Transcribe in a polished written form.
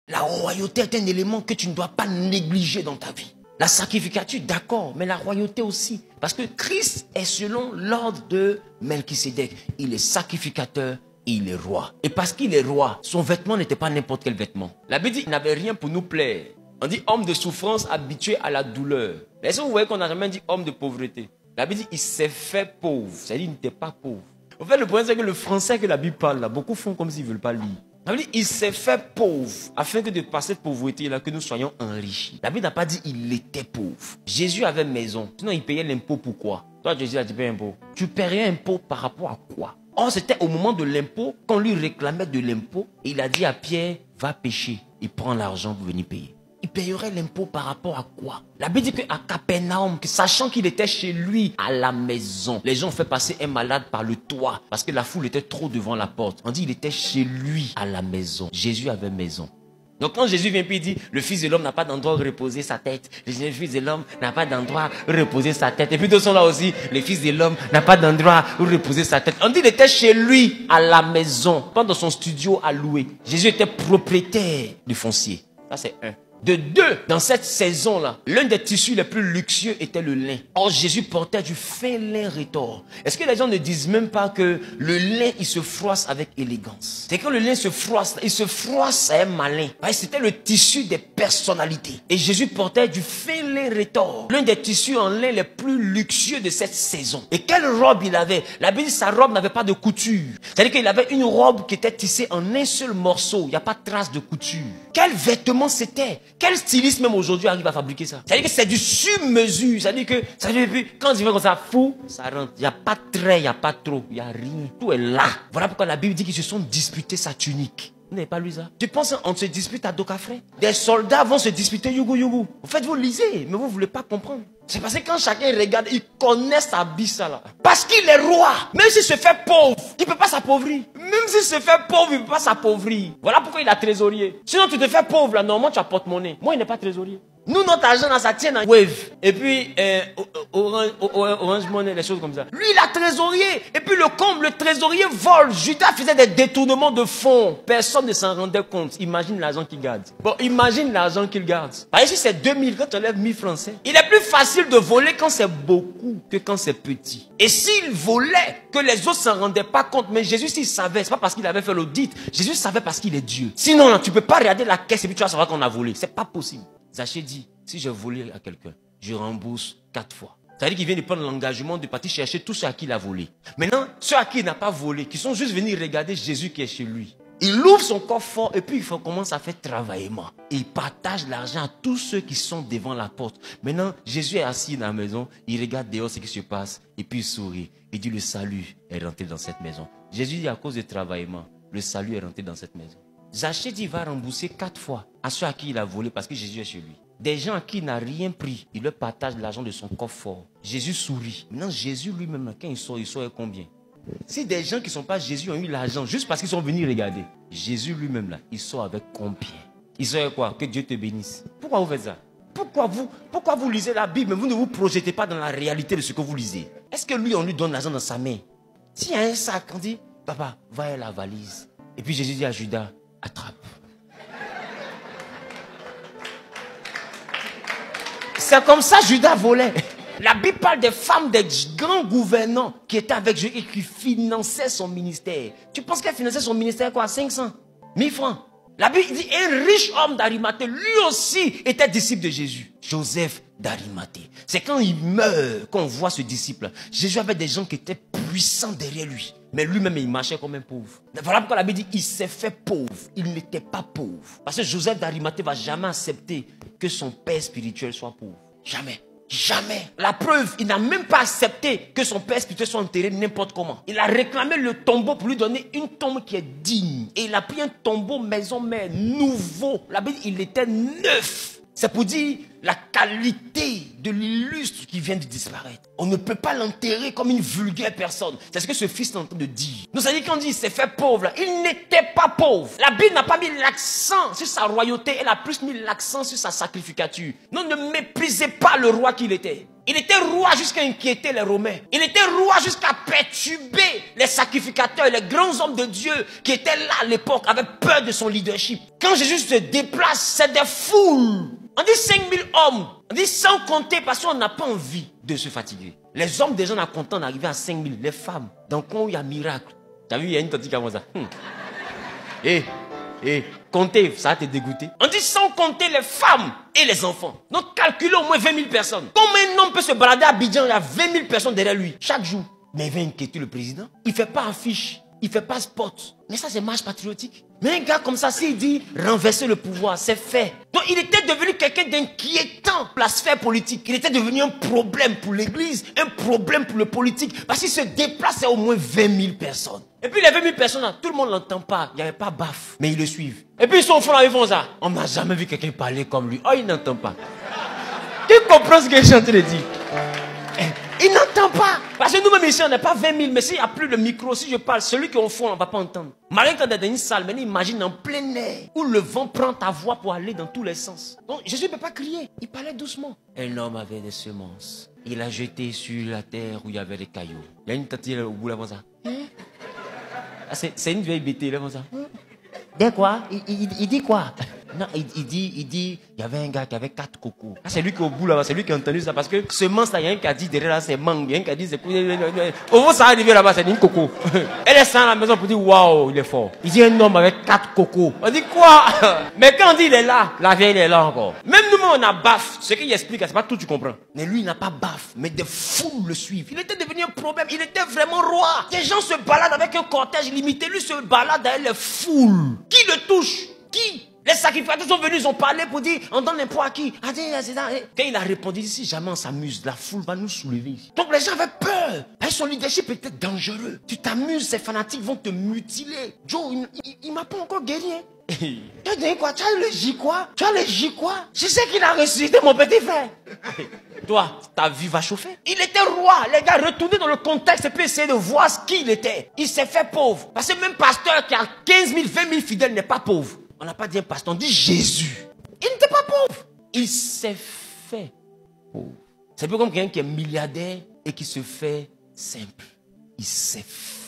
La royauté est un élément que tu ne dois pas négliger dans ta vie. La sacrificature, d'accord, mais la royauté aussi. Parce que Christ est selon l'ordre de Melchisédek. Il est sacrificateur, il est roi. Et parce qu'il est roi, son vêtement n'était pas n'importe quel vêtement. La Bible dit qu'il n'avait rien pour nous plaire. On dit homme de souffrance habitué à la douleur. Mais est-ce que vous voyez qu'on n'a jamais dit homme de pauvreté? La Bible dit il s'est fait pauvre. C'est-à-dire il n'était pas pauvre. En fait, le problème c'est que le français que la Bible parle, là, beaucoup font comme s'ils ne veulent pas lire. La Bible dit il s'est fait pauvre afin que de par cette pauvreté-là que nous soyons enrichis. La Bible n'a pas dit il était pauvre. Jésus avait maison. Sinon il payait l'impôt pourquoi? Toi Jésus a dit paye impôt. Tu payais impôt par rapport à quoi? Or c'était au moment de l'impôt, qu'on lui réclamait de l'impôt, il a dit à Pierre, va pêcher. Il prend l'argent pour venir payer. Il payerait l'impôt par rapport à quoi? La Bible dit qu'à Capernaum, sachant qu'il était chez lui à la maison, les gens ont fait passer un malade par le toit parce que la foule était trop devant la porte. On dit qu'il était chez lui à la maison. Jésus avait maison. Donc quand Jésus vient puis il dit, le Fils de l'homme n'a pas d'endroit où reposer sa tête. Le Fils de l'homme n'a pas d'endroit où reposer sa tête. Et puis d'autres sont là aussi, le Fils de l'homme n'a pas d'endroit où reposer sa tête. On dit qu'il était chez lui à la maison, pas dans son studio à louer. Jésus était propriétaire du foncier. Ça c'est un. De deux, dans cette saison-là, l'un des tissus les plus luxueux était le lin. Or, Jésus portait du fin lin rétort. Est-ce que les gens ne disent même pas que le lin, il se froisse avec élégance? C'est quand le lin se froisse, il se froisse à un malin. C'était le tissu des personnalités. Et Jésus portait du fin lin rétort. L'un des tissus en lin les plus luxueux de cette saison. Et quelle robe il avait? La Bible dit que sa robe n'avait pas de couture. C'est-à-dire qu'il avait une robe qui était tissée en un seul morceau. Il n'y a pas de trace de couture. Quel vêtement c'était? Quel styliste même aujourd'hui arrive à fabriquer ça? C'est-à-dire que c'est du sur-mesure. C'est-à-dire que quand il fait comme ça, fou, ça rentre. Il n'y a pas de trait, il n'y a pas trop, il n'y a rien. Tout est là. Voilà pourquoi la Bible dit qu'ils se sont disputés sa tunique. Vous n'avez pas lu ça? Tu penses qu'on se dispute à Docafré? Des soldats vont se disputer Yougou Yougou. En fait, vous lisez, mais vous ne voulez pas comprendre. C'est parce que quand chacun regarde, il connaît sa bissa là. Parce qu'il est roi. Même s'il se fait pauvre, il ne peut pas s'appauvrir. Même s'il se fait pauvre, il ne peut pas s'appauvrir. Voilà pourquoi il a trésorier. Sinon, tu te fais pauvre là, normalement tu as porte-monnaie. Moi, il n'est pas trésorier. Nous, notre argent là, ça tient en Wave. Et puis, Orange Money, des choses comme ça. Lui, il a trésorier. Et puis, le comble, le trésorier vole. Judas faisait des détournements de fonds. Personne ne s'en rendait compte. Imagine l'argent qu'il garde. Bon, imagine l'argent qu'il garde. Par exemple, si c'est 2000, quand tu enlèves 1000 français, il est plus facile de voler quand c'est beaucoup que quand c'est petit. Et s'il volait, que les autres s'en rendaient pas compte, mais Jésus, s'il savait, c'est pas parce qu'il avait fait l'audit. Jésus savait parce qu'il est Dieu. Sinon, là, tu peux pas regarder la caisse et puis tu vas savoir qu'on a volé. C'est pas possible. Zaché dit, si je volé à quelqu'un, je rembourse 4 fois. C'est-à-dire qu'il vient de prendre l'engagement de partir chercher tous ceux à qui il a volé. Maintenant, ceux à qui il n'a pas volé, qui sont juste venus regarder Jésus qui est chez lui. Il ouvre son coffre et puis il commence à faire travaillement. Il partage l'argent à tous ceux qui sont devant la porte. Maintenant, Jésus est assis dans la maison, il regarde dehors ce qui se passe et puis il sourit. Il dit le salut est rentré dans cette maison. Jésus dit à cause du travaillement, le salut est rentré dans cette maison. Zaché dit il va rembourser 4 fois à ceux à qui il a volé parce que Jésus est chez lui. Des gens à qui il n'a rien pris, il leur partage l'argent de son coffre fort. Jésus sourit. Maintenant, Jésus lui-même, quand il sort combien? Si des gens qui ne sont pas Jésus ont eu l'argent juste parce qu'ils sont venus regarder, Jésus lui-même là, il sort avec combien? Il sort avec quoi? Que Dieu te bénisse. Pourquoi vous faites ça? Pourquoi vous lisez la Bible mais vous ne vous projetez pas dans la réalité de ce que vous lisez? Est-ce que lui, on lui donne l'argent dans sa main? S'il y a un sac, on dit, papa, va à la valise. Et puis Jésus dit à Judas, attrape. C'est comme ça Judas volait. La Bible parle des femmes, des grands gouvernants qui étaient avec Jésus et qui finançaient son ministère. Tu penses qu'elle finançait son ministère quoi? 500 1000 francs. La Bible dit un riche homme d'Arimathée, lui aussi était disciple de Jésus. Joseph d'Arimathée. C'est quand il meurt qu'on voit ce disciple. Jésus avait des gens qui étaient puissants derrière lui. Mais lui-même, il marchait comme un pauvre. Voilà pourquoi la Bible dit il s'est fait pauvre. Il n'était pas pauvre. Parce que Joseph d'Arimathée ne va jamais accepter que son père spirituel soit pauvre. Jamais. Jamais. La preuve, il n'a même pas accepté que son père spirituel soit enterré n'importe comment. Il a réclamé le tombeau pour lui donner une tombe qui est digne. Et il a pris un tombeau maison mère nouveau. La Bible dit il était neuf. C'est pour dire la qualité de l'illustre qui vient de disparaître. On ne peut pas l'enterrer comme une vulgaire personne. C'est ce que ce fils est en train de dire. Nous, ça dit quand il s'est fait pauvre, là, il n'était pas pauvre. La Bible n'a pas mis l'accent sur sa royauté, elle a plus mis l'accent sur sa sacrificature. Non, ne méprisez pas le roi qu'il était. Il était roi jusqu'à inquiéter les Romains. Il était roi jusqu'à perturber les sacrificateurs, les grands hommes de Dieu qui étaient là à l'époque, avaient peur de son leadership. Quand Jésus se déplace, c'est des foules. On dit 5000 hommes. On dit sans compter parce qu'on n'a pas envie de se fatiguer. Les hommes déjà, on a content d'arriver à 5000. Les femmes, dans quoi il y a miracle. Tu as vu, il y a une tante comme ça. Comptez, ça va te dégoûter. On dit sans compter les femmes et les enfants. Donc calculez au moins 20 000 personnes. Comment un homme peut se balader à Abidjan, il y a 20 000 personnes derrière lui, chaque jour. Mais il va inquiéter le président. Il ne fait pas affiche, il ne fait pas spot. Mais ça, c'est marche patriotique. Mais un gars comme ça, s'il dit renverser le pouvoir, c'est fait. Donc il était devenu quelqu'un d'inquiétant pour la sphère politique. Il était devenu un problème pour l'église, un problème pour le politique. Parce qu'il se déplaçait au moins 20 000 personnes. Et puis les 20 000 personnes là, tout le monde ne l'entend pas. Il n'y avait pas baffe, mais ils le suivent. Et puis ils sont au fond là, ils font ça. On n'a jamais vu quelqu'un parler comme lui. Oh, il n'entend pas. Tu comprends ce que je suis en train de dire? Il n'entend pas. Parce que nous-mêmes ici, on n'est pas 20 000. Mais s'il n'y a plus de micro, si je parle, celui qui est au fond, on ne va pas entendre. Malgré quand on est dans une salle, maintenant imagine en plein air, où le vent prend ta voix pour aller dans tous les sens. Donc Jésus ne peut pas crier. Il parlait doucement. Un homme avait des semences. Il a jeté sur la terre où il y avait des cailloux. Il y a une tante au bout là, comme ça. C'est une vieille bêtise là, comme ça. Dès quoi? Il dit quoi? Non, il dit, il y avait un gars qui avait 4 cocos. C'est lui qui est au bout là-bas, c'est lui qui a entendu ça. Parce que semence là, il y a un qui a dit derrière là, c'est mangue. Il y a un qui a dit, c'est au moins ça arrive là-bas, c'est une coco. Elle est sans la maison pour dire, waouh, il est fort. Il dit un homme avec 4 cocos. On dit quoi? Mais quand on dit il est là, la vieille il est là encore. Même nous-mêmes on a baffe. Ce qu'il explique, c'est pas tout tu comprends. Mais lui il n'a pas baffe, mais des foules le suivent. Il était devenu un problème, il était vraiment roi. Des gens se baladent avec un cortège limité, lui se balade avec les foules. Qui le touche? Qui? Les sacrificateurs sont venus, ils ont parlé pour dire, on donne l'impôt à qui? Quand il a répondu, si jamais on s'amuse, la foule va nous soulever. Donc les gens avaient peur. Et son leadership était dangereux. Tu t'amuses, ces fanatiques vont te mutiler. Joe, il m'a pas encore guéri. Tu as dit quoi? Tu as le J quoi? Tu as le J quoi? Je sais qu'il a ressuscité mon petit frère. Toi, ta vie va chauffer. Il était roi. Les gars, retournez dans le contexte et puis essayez de voir ce qu'il était. Il s'est fait pauvre. Parce que même pasteur qui a 15 000, 20 000 fidèles n'est pas pauvre. On n'a pas dit un pasteur, on dit Jésus. Il n'était pas pauvre. Il s'est fait pauvre. C'est un peu comme quelqu'un qui est milliardaire et qui se fait simple. Il s'est fait